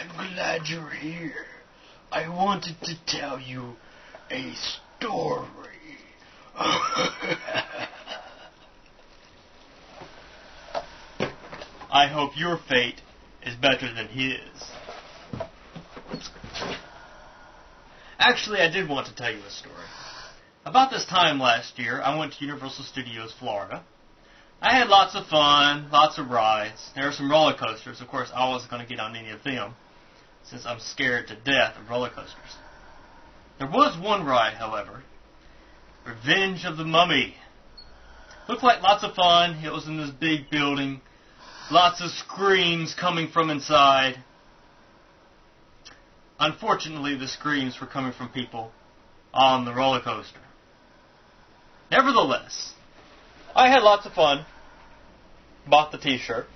I'm glad you're here. I wanted to tell you a story. I hope your fate is better than his. Actually, I did want to tell you a story. About this time last year, I went to Universal Studios, Florida. I had lots of fun, lots of rides. There were some roller coasters. Of course, I wasn't going to get on any of them, since I'm scared to death of roller coasters. There was one ride, however, Revenge of the Mummy. Looked like lots of fun. It was in this big building. Lots of screams coming from inside. Unfortunately, the screams were coming from people on the roller coaster. Nevertheless, I had lots of fun. Bought the t-shirt.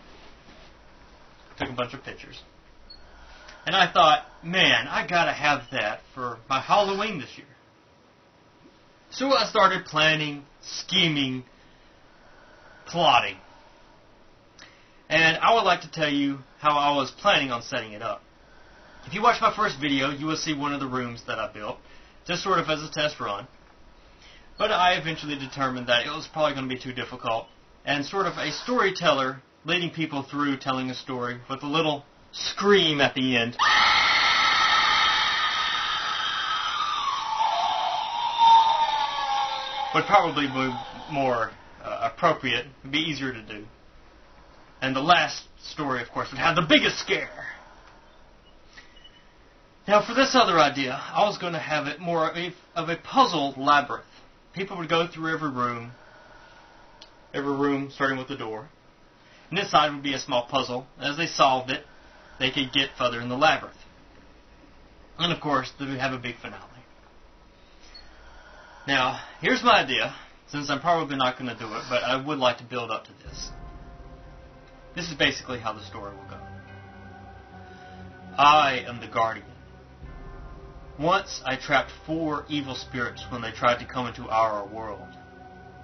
Took a bunch of pictures. And I thought, man, I gotta have that for my Halloween this year. So I started planning, scheming, plotting. And I would like to tell you how I was planning on setting it up. If you watch my first video, you will see one of the rooms that I built, just sort of as a test run. But I eventually determined that it was probably going to be too difficult, and sort of a storyteller leading people through telling a story with a little scream at the end would probably be more appropriate, be easier to do. And the last story, of course, would have the biggest scare. Now, for this other idea, I was going to have it more of a puzzle labyrinth. People would go through every room starting with the door. And inside would be a small puzzle. As they solved it, they could get further in the labyrinth. And, of course, they would have a big finale. Now, here's my idea, since I'm probably not going to do it, but I would like to build up to this. This is basically how the story will go. I am the guardian. Once I trapped 4 evil spirits when they tried to come into our world.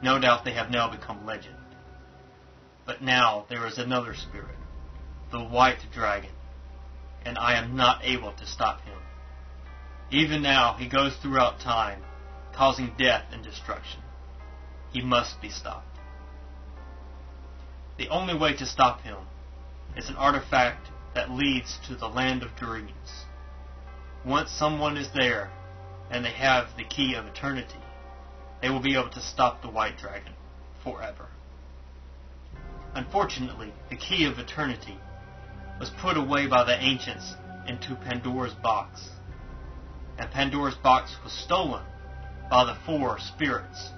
No doubt they have now become legend. But now there is another spirit, the white dragon, and I am not able to stop him. Even now he goes throughout time, causing death and destruction. He must be stopped. The only way to stop him is an artifact that leads to the land of dreams. Once someone is there, and they have the key of eternity, they will be able to stop the white dragon forever. Unfortunately, the key of eternity was put away by the ancients into Pandora's box. And Pandora's box was stolen by the 4 spirits.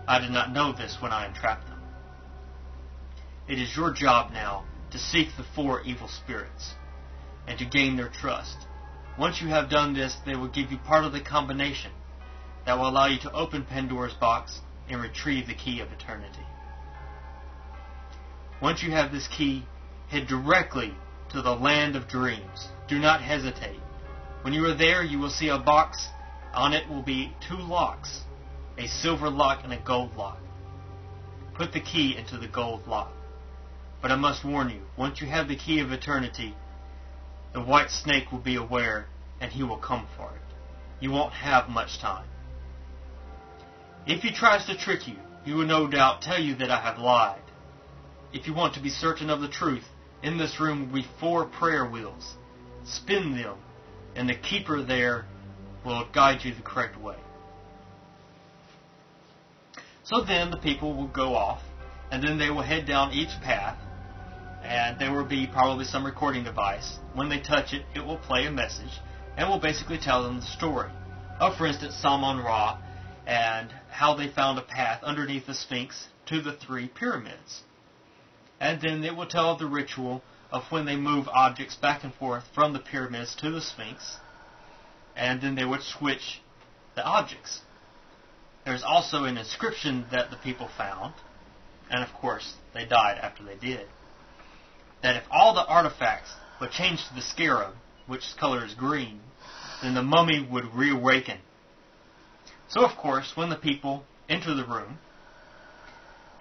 I did not know this when I entrapped them. It is your job now to seek the 4 evil spirits and to gain their trust. Once you have done this, they will give you part of the combination that will allow you to open Pandora's box and retrieve the key of eternity. Once you have this key, head directly to the land of dreams. Do not hesitate. When you are there, you will see a box. On it will be 2 locks, a silver lock and a gold lock. Put the key into the gold lock. But I must warn you, once you have the key of eternity, the white snake will be aware, and he will come for it. You won't have much time. If he tries to trick you, he will no doubt tell you that I have lied. If you want to be certain of the truth, in this room will be 4 prayer wheels. Spin them, and the keeper there will guide you the correct way. So then the people will go off, and then they will head down each path, and there will be probably some recording device. When they touch it, it will play a message, and will basically tell them the story of, for instance, Salmon Ra, and how they found a path underneath the Sphinx to the 3 pyramids. And then it will tell the ritual of when they move objects back and forth from the pyramids to the Sphinx, and then they would switch the objects. There's also an inscription that the people found, and of course they died after they did, that if all the artifacts would change to the scarab, which color is green, then the mummy would reawaken. So of course, when the people enter the room,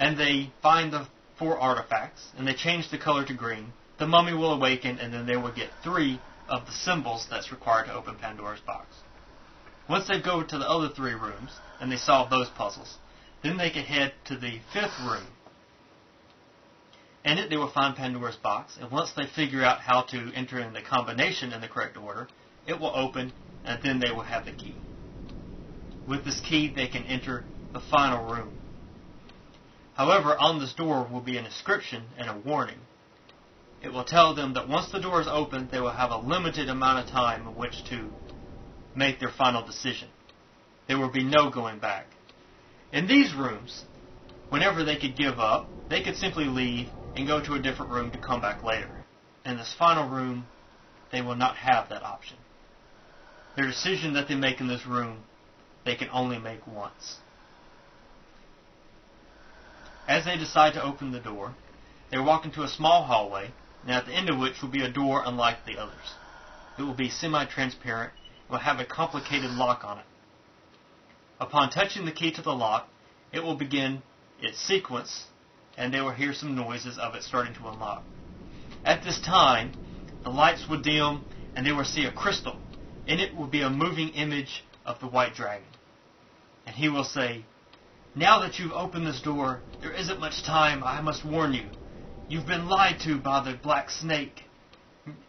and they find the 4 artifacts, and they change the color to green, the mummy will awaken, and then they will get 3 of the symbols that's required to open Pandora's box. Once they go to the other 3 rooms, and they solve those puzzles, then they can head to the 5th room. In it, they will find Pandora's box, and once they figure out how to enter in the combination in the correct order, it will open, and then they will have the key. With this key, they can enter the final room. However, on this door will be an inscription and a warning. It will tell them that once the door is open, they will have a limited amount of time in which to make their final decision. There will be no going back. In these rooms, whenever they could give up, they could simply leave and go to a different room to come back later. In this final room, they will not have that option. Their decision that they make in this room, they can only make once. As they decide to open the door, they walk into a small hallway, and at the end of which will be a door unlike the others. It will be semi-transparent and will have a complicated lock on it. Upon touching the key to the lock, it will begin its sequence, and they will hear some noises of it starting to unlock. At this time, the lights will dim, and they will see a crystal. In it will be a moving image of the white dragon. And he will say, "Now that you've opened this door, there isn't much time, I must warn you. You've been lied to by the black snake.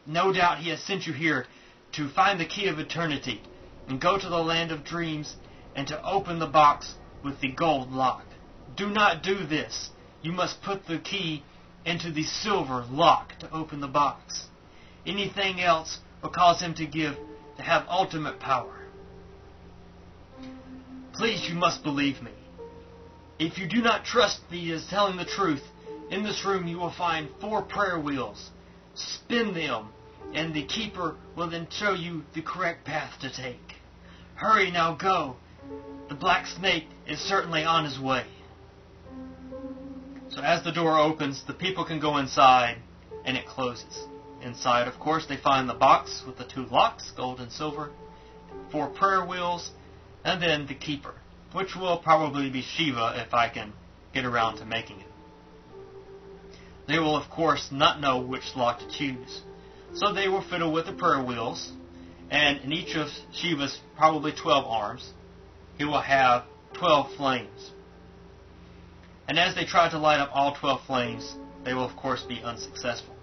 No doubt he has sent you here to find the key of eternity and go to the land of dreams and to open the box with the gold lock. Do not do this. You must put the key into the silver lock to open the box. Anything else will cause him to have ultimate power. Please, you must believe me. If you do not trust me as telling the truth, in this room you will find 4 prayer wheels. Spin them, and the keeper will then show you the correct path to take. Hurry now, go. The black snake is certainly on his way." So as the door opens, the people can go inside, and it closes. Inside, of course, they find the box with the 2 locks, gold and silver, 4 prayer wheels, and then the keeper, which will probably be Shiva if I can get around to making it. They will, of course, not know which lock to choose. So they will fiddle with the prayer wheels, and in each of Shiva's probably 12 arms, he will have 12 flames. And as they try to light up all 12 flames, they will, of course, be unsuccessful.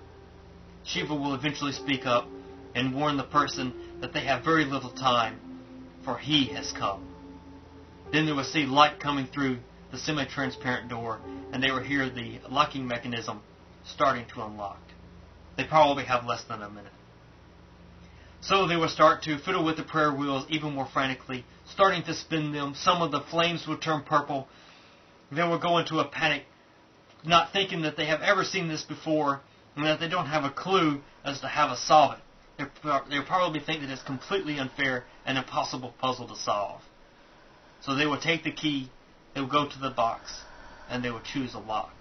Shiva will eventually speak up and warn the person that they have very little time, for he has come. Then they will see light coming through the semi-transparent door, and they will hear the locking mechanism starting to unlock. They probably have less than a minute. So they will start to fiddle with the prayer wheels even more frantically, starting to spin them. Some of the flames will turn purple. They will go into a panic, not thinking that they have ever seen this before, and that they don't have a clue as to how to solve it. They'll probably think that it's completely unfair and impossible puzzle to solve. So they will take the key, they will go to the box, and they will choose a lock.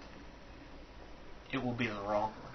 It will be the wrong one.